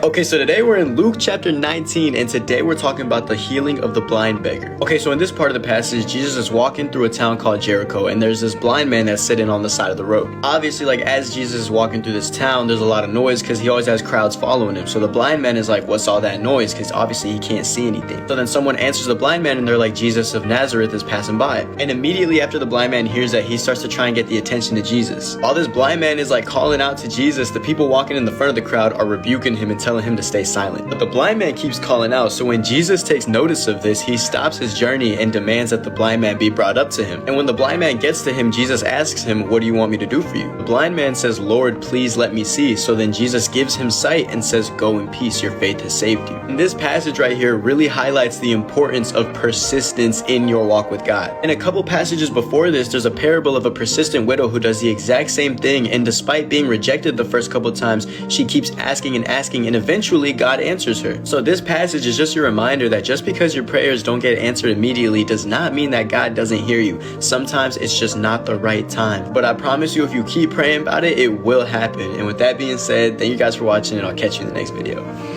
Okay, so today we're in Luke chapter 19, and today we're talking about the healing of the blind beggar. Okay, so in this part of the passage, Jesus is walking through a town called Jericho, and there's this blind man that's sitting on the side of the road. Obviously, like, as Jesus is walking through this town, there's a lot of noise because he always has crowds following him. So the blind man is like, what's all that noise? Because obviously he can't see anything. So then someone answers the blind man, and they're like, Jesus of Nazareth is passing by. And immediately after the blind man hears that, he starts to try and get the attention of Jesus. While this blind man is like calling out to Jesus, the people walking in the front of the crowd are rebuking him and telling him to stay silent. But the blind man keeps calling out, so when Jesus takes notice of this, he stops his journey and demands that the blind man be brought up to him. And when the blind man gets to him, Jesus asks him, what do you want me to do for you? The blind man says, Lord, please let me see. So then Jesus gives him sight and says, go in peace, your faith has saved you. And this passage right here really highlights the importance of persistence in your walk with God. In a couple passages before this, there's a parable of a persistent widow who does the exact same thing, and despite being rejected the first couple times, she keeps asking and eventually God answers her. So this passage is just a reminder that just because your prayers don't get answered immediately does not mean that God doesn't hear you. Sometimes it's just not the right time. But I promise you, if you keep praying about it, it will happen. And with that being said, thank you guys for watching, and I'll catch you in the next video.